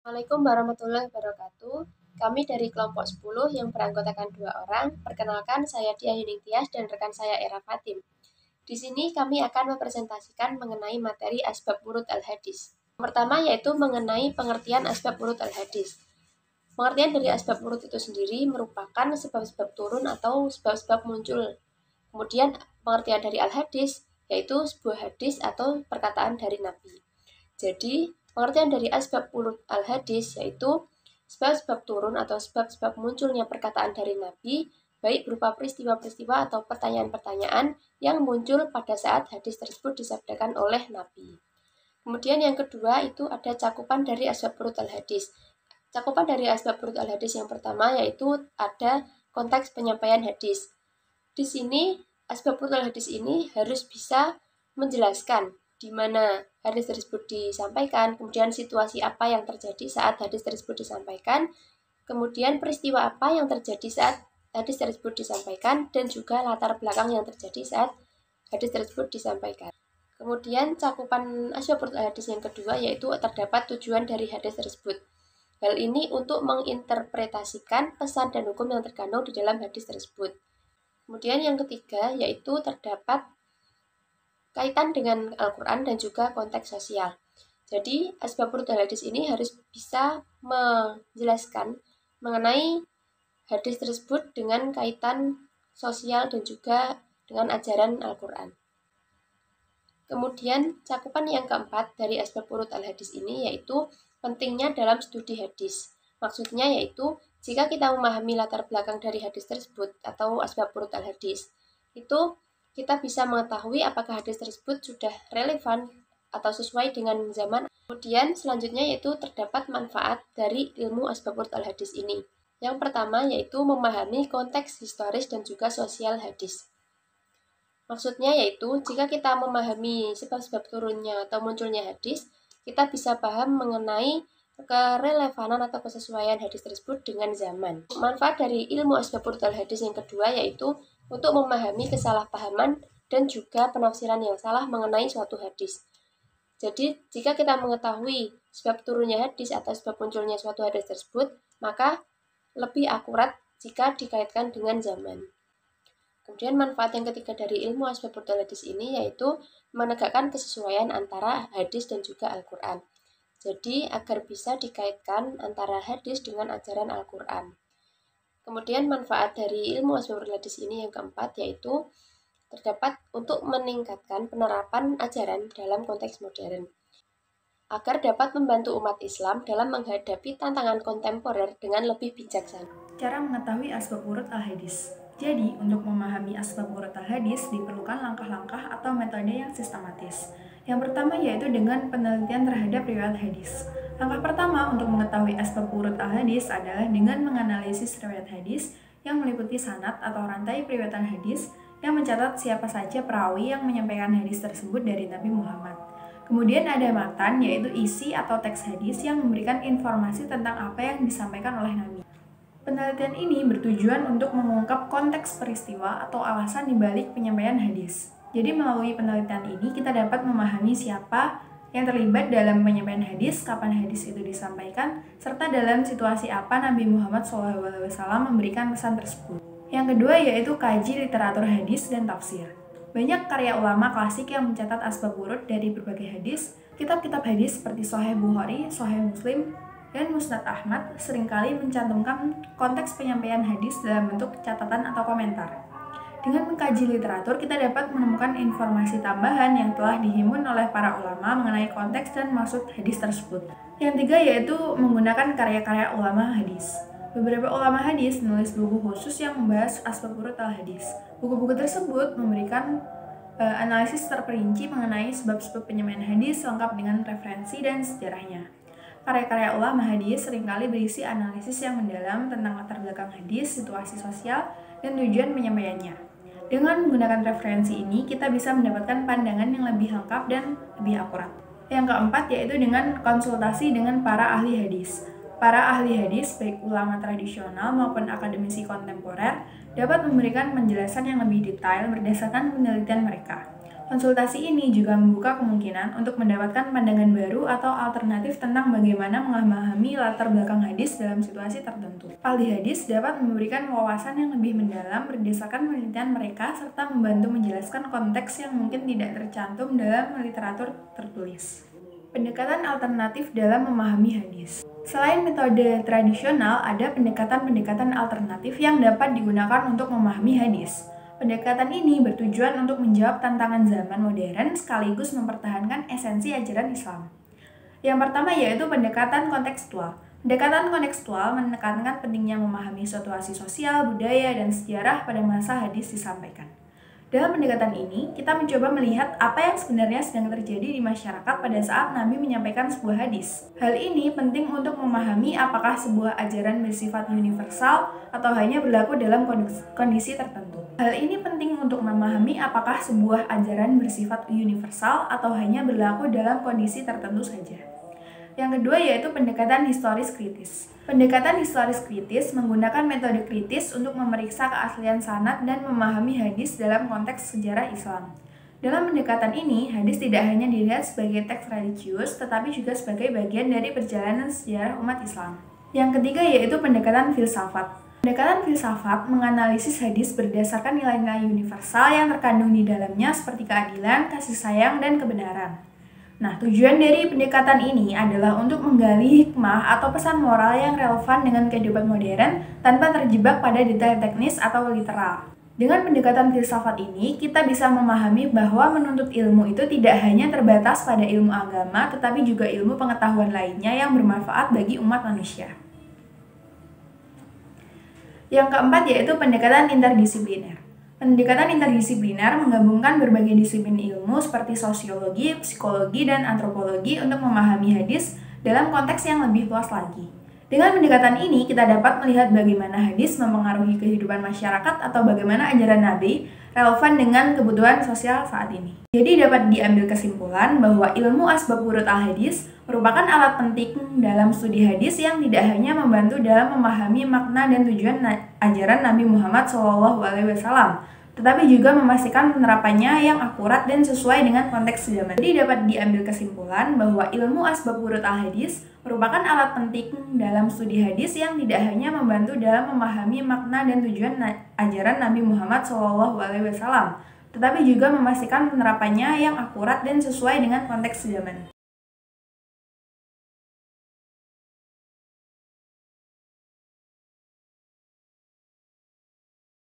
Assalamualaikum warahmatullahi wabarakatuh. Kami dari kelompok 10 yang beranggotakan 2 orang. Perkenalkan, saya Diah Yuning Tias dan rekan saya Era Fatim. Di sini kami akan mempresentasikan mengenai materi asbab wurud al-hadis. Yang pertama yaitu mengenai pengertian asbab wurud al-hadis. Pengertian dari asbab wurud itu sendiri merupakan sebab-sebab turun atau sebab-sebab muncul. Kemudian pengertian dari al-hadis yaitu sebuah hadis atau perkataan dari Nabi. Jadi, pengertian dari asbab wurud al-hadis yaitu sebab-sebab turun atau sebab-sebab munculnya perkataan dari Nabi, baik berupa peristiwa-peristiwa atau pertanyaan-pertanyaan yang muncul pada saat hadis tersebut disabdakan oleh Nabi. Kemudian yang kedua itu ada cakupan dari asbab wurud al-hadis. Cakupan dari asbab wurud al-hadis yang pertama yaitu ada konteks penyampaian hadis. Di sini asbab wurud al-hadis ini harus bisa menjelaskan di mana hadis tersebut disampaikan, kemudian situasi apa yang terjadi saat hadis tersebut disampaikan, kemudian peristiwa apa yang terjadi saat hadis tersebut disampaikan, dan juga latar belakang yang terjadi saat hadis tersebut disampaikan. Kemudian cakupan asbab wurud al-hadis yang kedua yaitu terdapat tujuan dari hadis tersebut. Hal ini untuk menginterpretasikan pesan dan hukum yang terkandung di dalam hadis tersebut. Kemudian yang ketiga yaitu terdapat kaitan dengan Al-Quran dan juga konteks sosial. Jadi, asbab wurud al-hadis ini harus bisa menjelaskan mengenai hadis tersebut dengan kaitan sosial dan juga dengan ajaran Al-Quran. Kemudian, cakupan yang keempat dari asbab wurud al-hadis ini yaitu pentingnya dalam studi hadis. Maksudnya yaitu, jika kita memahami latar belakang dari hadis tersebut atau asbab wurud al-hadis, itu kita bisa mengetahui apakah hadis tersebut sudah relevan atau sesuai dengan zaman. Kemudian selanjutnya yaitu terdapat manfaat dari ilmu asbab wurud al-hadis ini. Yang pertama yaitu memahami konteks historis dan juga sosial hadis. Maksudnya yaitu jika kita memahami sebab-sebab turunnya atau munculnya hadis, kita bisa paham mengenai kerelevanan atau kesesuaian hadis tersebut dengan zaman. Manfaat dari ilmu asbab wurud al-hadis yang kedua yaitu untuk memahami kesalahpahaman dan juga penafsiran yang salah mengenai suatu hadis. Jadi, jika kita mengetahui sebab turunnya hadis atau sebab munculnya suatu hadis tersebut, maka lebih akurat jika dikaitkan dengan zaman. Kemudian manfaat yang ketiga dari ilmu asbab wurud al-hadis ini yaitu menegakkan kesesuaian antara hadis dan juga Al-Quran. Jadi, agar bisa dikaitkan antara hadis dengan ajaran Al-Quran. Kemudian manfaat dari ilmu asbab wurud al-hadis ini yang keempat yaitu terdapat untuk meningkatkan penerapan ajaran dalam konteks modern, agar dapat membantu umat Islam dalam menghadapi tantangan kontemporer dengan lebih bijaksana. Cara mengetahui asbab wurud al-hadis. Jadi, untuk memahami asbab wurud al-hadis diperlukan langkah-langkah atau metode yang sistematis. Yang pertama yaitu dengan penelitian terhadap riwayat hadis. Langkah pertama untuk mengetahui asbab wurud al-hadis adalah dengan menganalisis riwayat hadis yang meliputi sanad atau rantai periwayatan hadis yang mencatat siapa saja perawi yang menyampaikan hadis tersebut dari Nabi Muhammad. Kemudian ada matan, yaitu isi atau teks hadis yang memberikan informasi tentang apa yang disampaikan oleh Nabi. Penelitian ini bertujuan untuk mengungkap konteks peristiwa atau alasan dibalik penyampaian hadis. Jadi melalui penelitian ini kita dapat memahami siapa yang terlibat dalam penyampaian hadis, kapan hadis itu disampaikan, serta dalam situasi apa Nabi Muhammad SAW memberikan pesan tersebut. Yang kedua yaitu kaji literatur hadis dan tafsir. Banyak karya ulama klasik yang mencatat asbab wurud dari berbagai hadis. Kitab-kitab hadis seperti Sahih Bukhari, Sahih Muslim, dan Musnad Ahmad seringkali mencantumkan konteks penyampaian hadis dalam bentuk catatan atau komentar. Dengan mengkaji literatur, kita dapat menemukan informasi tambahan yang telah dihimpun oleh para ulama mengenai konteks dan maksud hadis tersebut. Yang tiga yaitu menggunakan karya-karya ulama hadis. Beberapa ulama hadis menulis buku khusus yang membahas asbab wurud al-hadis. Buku-buku tersebut memberikan analisis terperinci mengenai sebab-sebab penyampaian hadis lengkap dengan referensi dan sejarahnya. Karya-karya ulama hadis seringkali berisi analisis yang mendalam tentang latar belakang hadis, situasi sosial, dan tujuan penyampaiannya. Dengan menggunakan referensi ini, kita bisa mendapatkan pandangan yang lebih lengkap dan lebih akurat. Yang keempat yaitu dengan konsultasi dengan para ahli hadis. Para ahli hadis, baik ulama tradisional maupun akademisi kontemporer, dapat memberikan penjelasan yang lebih detail berdasarkan penelitian mereka. Konsultasi ini juga membuka kemungkinan untuk mendapatkan pandangan baru atau alternatif tentang bagaimana memahami latar belakang hadis dalam situasi tertentu. Ahli hadis dapat memberikan wawasan yang lebih mendalam berdasarkan penelitian mereka serta membantu menjelaskan konteks yang mungkin tidak tercantum dalam literatur tertulis. Pendekatan alternatif dalam memahami hadis. Selain metode tradisional, ada pendekatan-pendekatan alternatif yang dapat digunakan untuk memahami hadis. Pendekatan ini bertujuan untuk menjawab tantangan zaman modern sekaligus mempertahankan esensi ajaran Islam. Yang pertama yaitu pendekatan kontekstual. Pendekatan kontekstual menekankan pentingnya memahami situasi sosial, budaya, dan sejarah pada masa hadis disampaikan. Dalam pendekatan ini, kita mencoba melihat apa yang sebenarnya sedang terjadi di masyarakat pada saat Nabi menyampaikan sebuah hadis. Hal ini penting untuk memahami apakah sebuah ajaran bersifat universal atau hanya berlaku dalam kondisi tertentu. Hal ini penting untuk memahami apakah sebuah ajaran bersifat universal atau hanya berlaku dalam kondisi tertentu saja. Yang kedua yaitu pendekatan historis kritis. Pendekatan historis kritis menggunakan metode kritis untuk memeriksa keaslian sanad dan memahami hadis dalam konteks sejarah Islam. Dalam pendekatan ini, hadis tidak hanya dilihat sebagai teks religius, tetapi juga sebagai bagian dari perjalanan sejarah umat Islam. Yang ketiga yaitu pendekatan filsafat. Pendekatan filsafat menganalisis hadis berdasarkan nilai-nilai universal yang terkandung di dalamnya seperti keadilan, kasih sayang, dan kebenaran. Nah, tujuan dari pendekatan ini adalah untuk menggali hikmah atau pesan moral yang relevan dengan kehidupan modern tanpa terjebak pada detail teknis atau literal. Dengan pendekatan filsafat ini, kita bisa memahami bahwa menuntut ilmu itu tidak hanya terbatas pada ilmu agama, tetapi juga ilmu pengetahuan lainnya yang bermanfaat bagi umat manusia. Yang keempat yaitu pendekatan interdisipliner. Pendekatan interdisipliner menggabungkan berbagai disiplin ilmu seperti sosiologi, psikologi, dan antropologi untuk memahami hadis dalam konteks yang lebih luas lagi. Dengan pendekatan ini, kita dapat melihat bagaimana hadis mempengaruhi kehidupan masyarakat atau bagaimana ajaran Nabi relevan dengan kebutuhan sosial saat ini. Jadi dapat diambil kesimpulan bahwa ilmu asbab urut al-hadis merupakan alat penting dalam studi hadis yang tidak hanya membantu dalam memahami makna dan tujuan ajaran Nabi Muhammad SAW, tetapi juga memastikan penerapannya yang akurat dan sesuai dengan konteks zaman. Jadi dapat diambil kesimpulan bahwa ilmu asbab urut al-hadis merupakan alat penting dalam studi hadis yang tidak hanya membantu dalam memahami makna dan tujuan ajaran Nabi Muhammad SAW, tetapi juga memastikan penerapannya yang akurat dan sesuai dengan konteks zaman.